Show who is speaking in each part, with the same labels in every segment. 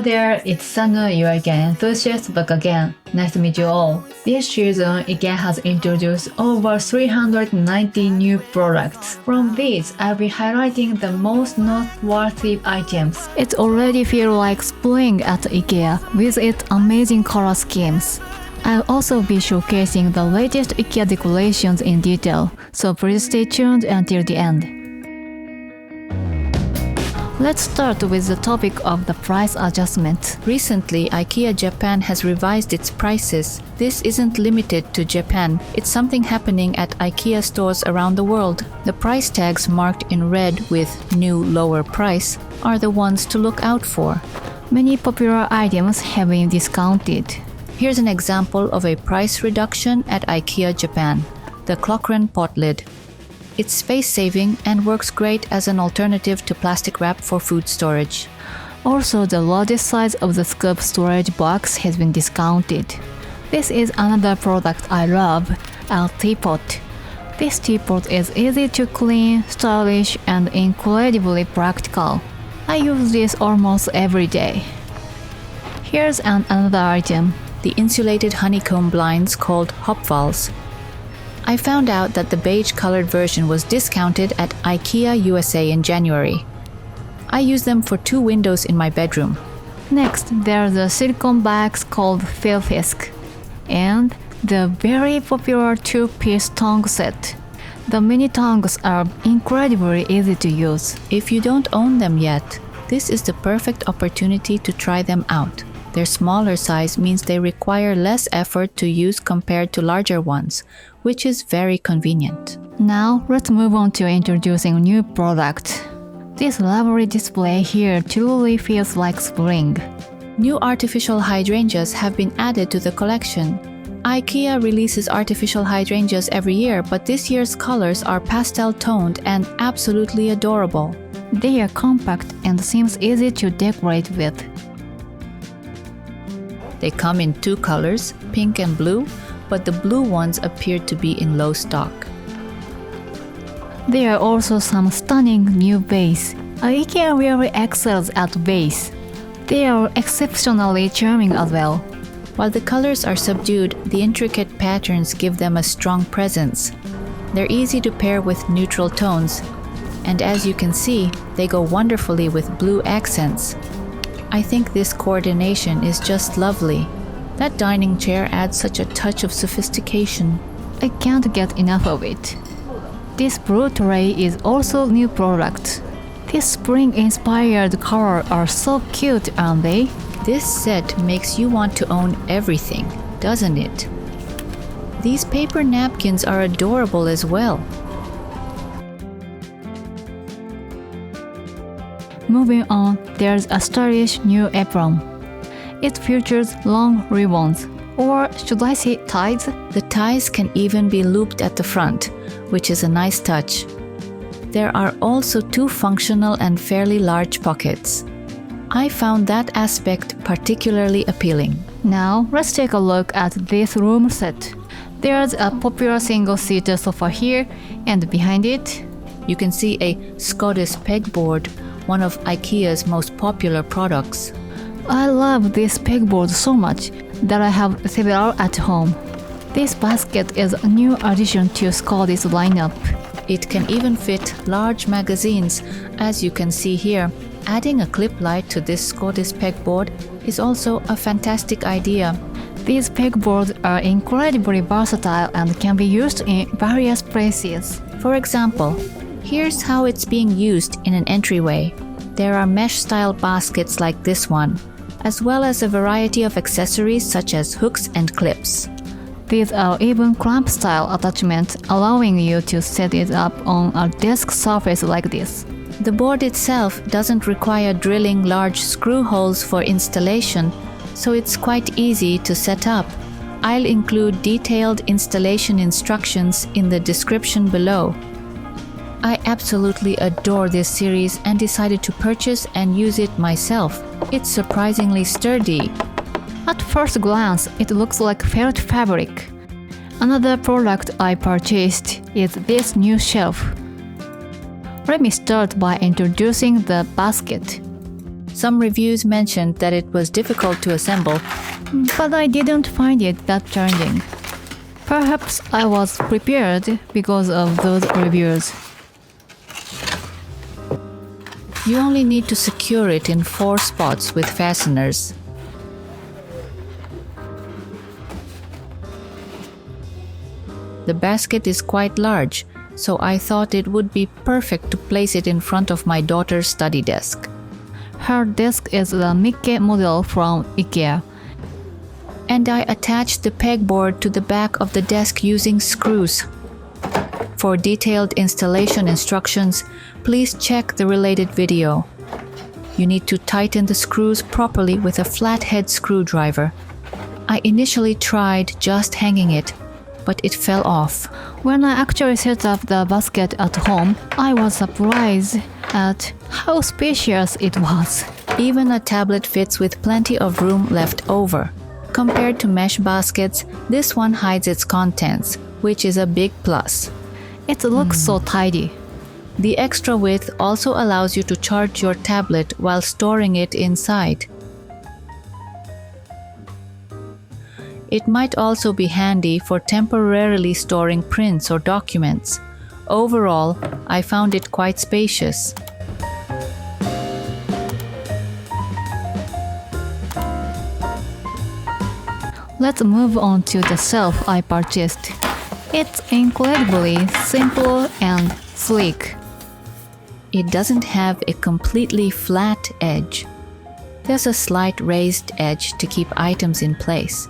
Speaker 1: there, it's Sanu, your IKEA enthusiast back again. Nice to meet you all. This season, IKEA has introduced over 390 new products. From these, I'll be highlighting the most noteworthy items. It already feels like spring at IKEA with its amazing color schemes. I'll also be showcasing the latest IKEA decorations in detail, so please stay tuned until the end. Let's start with the topic of the price adjustment. Recently, IKEA Japan has revised its prices. This isn't limited to Japan. It's something happening at IKEA stores around the world. The price tags marked in red with new lower price are the ones to look out for. Many popular items have been discounted. Here's an example of a price reduction at IKEA Japan. The Clockren pot lid. It's space-saving and works great as an alternative to plastic wrap for food storage. Also, the largest size of the scoop storage box has been discounted. This is another product I love, a teapot. This teapot is easy to clean, stylish, and incredibly practical. I use this almost every day. Here's another item, the insulated honeycomb blinds called Hopvals. I found out that the beige-colored version was discounted at IKEA USA in January. I use them for 2 windows in my bedroom. Next, there are the silicone bags called Filfisk and the very popular 2-piece tongue set. The mini tongs are incredibly easy to use. If you don't own them yet, this is the perfect opportunity to try them out. Their smaller size means they require less effort to use compared to larger ones, which is very convenient. Now, let's move on to introducing new products. This lovely display here truly feels like spring. New artificial hydrangeas have been added to the collection. IKEA releases artificial hydrangeas every year, but this year's colors are pastel-toned and absolutely adorable. They are compact and seems easy to decorate with. They come in 2 colors, pink and blue, but the blue ones appear to be in low stock. There are also some stunning new vases. IKEA really excels at vases. They are exceptionally charming as well. While the colors are subdued, the intricate patterns give them a strong presence. They're easy to pair with neutral tones, and as you can see, they go wonderfully with blue accents. I think this coordination is just lovely. That dining chair adds such a touch of sophistication. I can't get enough of it. This blue tray is also new product. These spring-inspired colors are so cute, aren't they? This set makes you want to own everything, doesn't it? These paper napkins are adorable as well. Moving on, there's a stylish new apron. It features long ribbons, or should I say ties? The ties can even be looped at the front, which is a nice touch. There are also 2 functional and fairly large pockets. I found that aspect particularly appealing. Now, let's take a look at this room set. There's a popular single-seater sofa here, and behind it, you can see a SKÅDIS pegboard, one of IKEA's most popular products. I love this pegboard so much that I have several at home. This basket is a new addition to SKÅDIS lineup. It can even fit large magazines, as you can see here. Adding a clip light to this SKÅDIS pegboard is also a fantastic idea. These pegboards are incredibly versatile and can be used in various places. For example, here's how it's being used in an entryway. There are mesh-style baskets like this one, as well as a variety of accessories such as hooks and clips. These are even clamp-style attachments, allowing you to set it up on a desk surface like this. The board itself doesn't require drilling large screw holes for installation, so it's quite easy to set up. I'll include detailed installation instructions in the description below. I absolutely adore this series and decided to purchase and use it myself. It's surprisingly sturdy. At first glance, it looks like felt fabric. Another product I purchased is this new shelf. Let me start by introducing the basket. Some reviews mentioned that it was difficult to assemble, but I didn't find it that challenging. Perhaps I was prepared because of those reviews. You only need to secure it in 4 spots with fasteners. The basket is quite large, so I thought it would be perfect to place it in front of my daughter's study desk. Her desk is a SMYCKA model from IKEA. And I attached the pegboard to the back of the desk using screws. For detailed installation instructions, please check the related video. You need to tighten the screws properly with a flathead screwdriver. I initially tried just hanging it, but it fell off. When I actually set up the basket at home, I was surprised at how spacious it was. Even a tablet fits with plenty of room left over. Compared to mesh baskets, this one hides its contents, which is a big plus. It looks so tidy. The extra width also allows you to charge your tablet while storing it inside. It might also be handy for temporarily storing prints or documents. Overall, I found it quite spacious. Let's move on to the shelf I purchased. It's incredibly simple and sleek. It doesn't have a completely flat edge. There's a slight raised edge to keep items in place.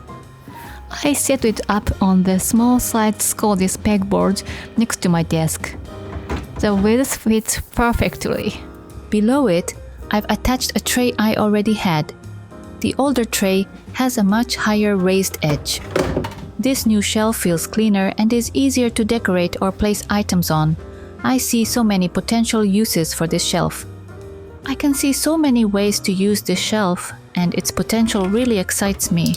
Speaker 1: I set it up on the small-sized SKÅDIS pegboard next to my desk. The width fits perfectly. Below it, I've attached a tray I already had. The older tray has a much higher raised edge. This new shelf feels cleaner and is easier to decorate or place items on. I see so many potential uses for this shelf. I can see so many ways to use this shelf, and its potential really excites me.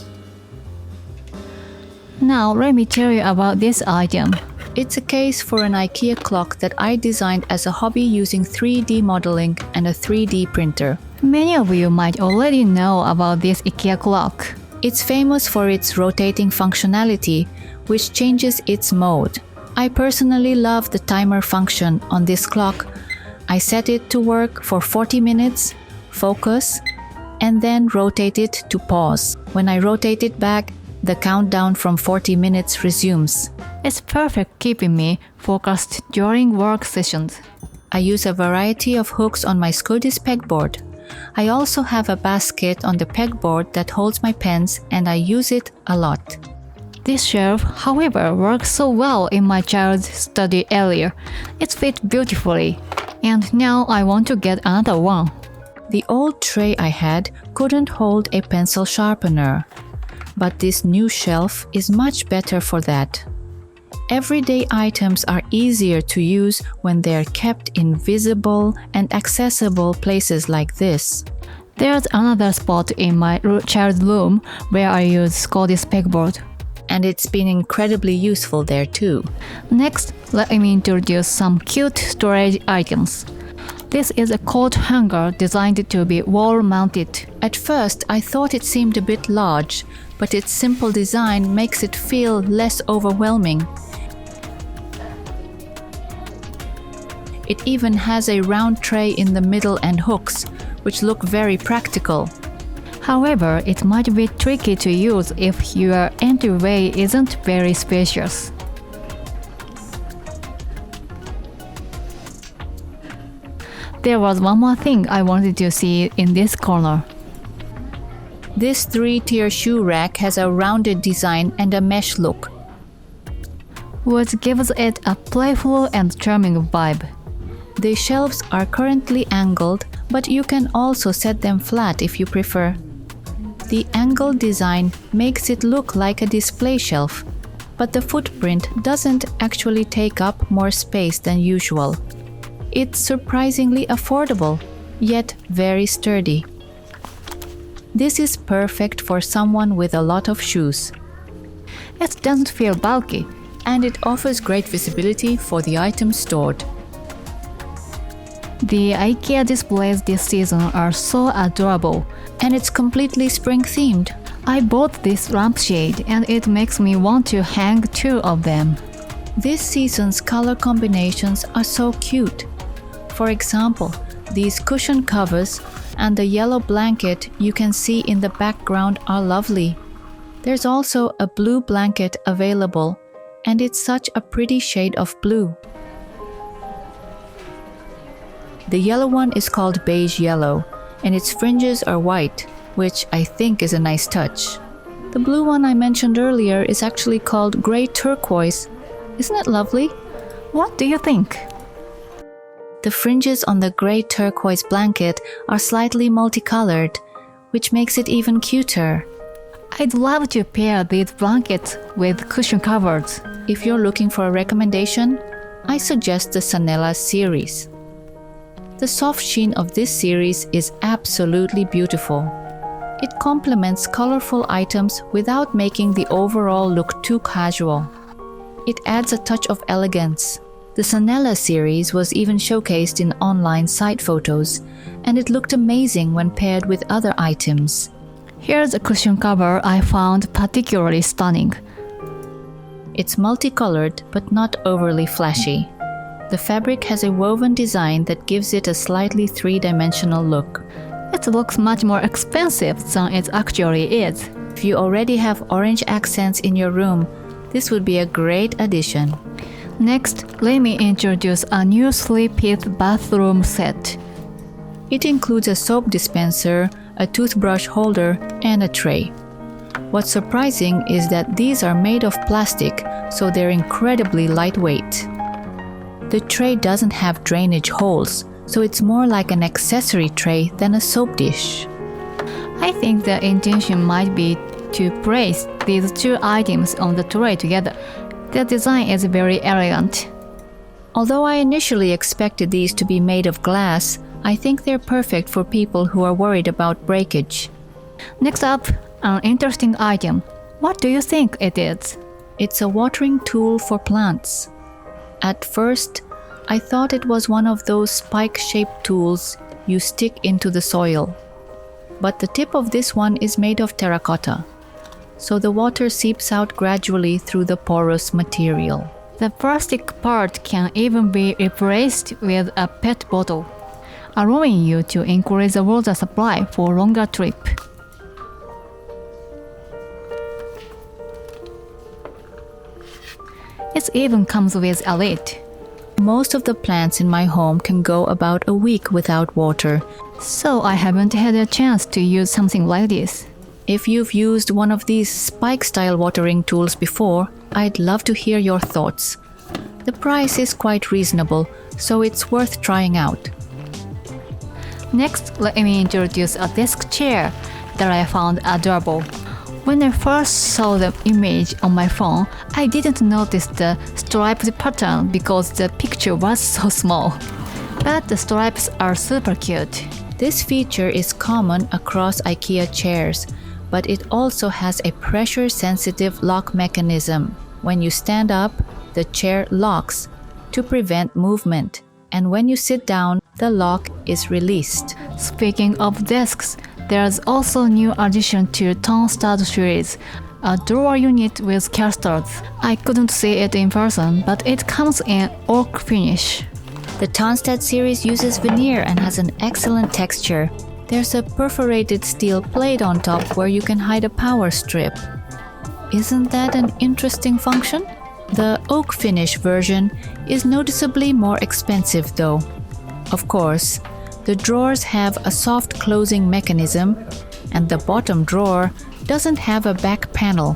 Speaker 1: Now let me tell you about this item. It's a case for an IKEA clock that I designed as a hobby using 3D modeling and a 3D printer. Many of you might already know about this IKEA clock. It's famous for its rotating functionality, which changes its mode. I personally love the timer function on this clock. I set it to work for 40 minutes, focus, and then rotate it to pause. When I rotate it back, the countdown from 40 minutes resumes. It's perfect keeping me focused during work sessions. I use a variety of hooks on my SKÅDIS pegboard. I also have a basket on the pegboard that holds my pens, and I use it a lot. This shelf, however, works so well in my child's study area. It fits beautifully, and now I want to get another one. The old tray I had couldn't hold a pencil sharpener, but this new shelf is much better for that. Everyday items are easier to use when they're kept in visible and accessible places like this. There's another spot in my child's room where I use SKÅDIS pegboard, and it's been incredibly useful there too. Next, let me introduce some cute storage items. This is a coat hanger designed to be wall-mounted. At first, I thought it seemed a bit large, but its simple design makes it feel less overwhelming. It even has a round tray in the middle and hooks, which look very practical. However, it might be tricky to use if your entryway isn't very spacious. There was one more thing I wanted to see in this corner. This 3-tier shoe rack has a rounded design and a mesh look, which gives it a playful and charming vibe. The shelves are currently angled, but you can also set them flat if you prefer. The angled design makes it look like a display shelf, but the footprint doesn't actually take up more space than usual. It's surprisingly affordable, yet very sturdy. This is perfect for someone with a lot of shoes. It doesn't feel bulky, and it offers great visibility for the items stored. The IKEA displays this season are so adorable, and it's completely spring-themed. I bought this lampshade and it makes me want to hang 2 of them. This season's color combinations are so cute. For example, these cushion covers and the yellow blanket you can see in the background are lovely. There's also a blue blanket available, and it's such a pretty shade of blue. The yellow one is called beige yellow, and its fringes are white, which I think is a nice touch. The blue one I mentioned earlier is actually called gray turquoise. Isn't it lovely? What do you think? The fringes on the gray turquoise blanket are slightly multicolored, which makes it even cuter. I'd love to pair these blankets with cushion covers. If you're looking for a recommendation, I suggest the SANELA series. The soft sheen of this series is absolutely beautiful. It complements colorful items without making the overall look too casual. It adds a touch of elegance. The SANELA series was even showcased in online site photos, and it looked amazing when paired with other items. Here's a cushion cover I found particularly stunning. It's multicolored but not overly flashy. The fabric has a woven design that gives it a slightly three-dimensional look. It looks much more expensive than it actually is. If you already have orange accents in your room, this would be a great addition. Next, let me introduce a new 3-piece bathroom set. It includes a soap dispenser, a toothbrush holder, and a tray. What's surprising is that these are made of plastic, so they're incredibly lightweight. The tray doesn't have drainage holes, so it's more like an accessory tray than a soap dish. I think the intention might be to place these 2 items on the tray together. The design is very elegant. Although I initially expected these to be made of glass, I think they're perfect for people who are worried about breakage. Next up, an interesting item. What do you think it is? It's a watering tool for plants. At first, I thought it was one of those spike-shaped tools you stick into the soil. But the tip of this one is made of terracotta, so the water seeps out gradually through the porous material. The plastic part can even be replaced with a PET bottle, allowing you to increase the water supply for a longer trip. It even comes with a lid. Most of the plants in my home can go about a week without water, so I haven't had a chance to use something like this. If you've used one of these spike-style watering tools before, I'd love to hear your thoughts. The price is quite reasonable, so it's worth trying out. Next, let me introduce a desk chair that I found adorable. When I first saw the image on my phone, I didn't notice the striped pattern because the picture was so small. But the stripes are super cute. This feature is common across IKEA chairs, but it also has a pressure-sensitive lock mechanism. When you stand up, the chair locks to prevent movement, and when you sit down, the lock is released. Speaking of desks, there's also a new addition to TONSTAD series, a drawer unit with casters. I couldn't see it in person, but it comes in oak finish. The TONSTAD series uses veneer and has an excellent texture. There's a perforated steel plate on top where you can hide a power strip. Isn't that an interesting function? The oak finish version is noticeably more expensive though. Of course, the drawers have a soft closing mechanism, and the bottom drawer doesn't have a back panel,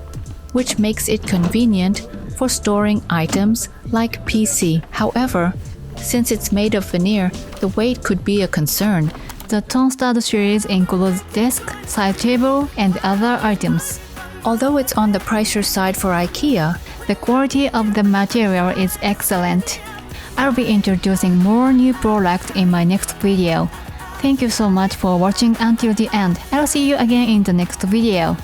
Speaker 1: which makes it convenient for storing items like PC. However, since it's made of veneer, the weight could be a concern. The TONSTAD series includes desk, side table, and other items. Although it's on the pricier side for IKEA, the quality of the material is excellent. I'll be introducing more new products in my next video. Thank you so much for watching until the end. I'll see you again in the next video.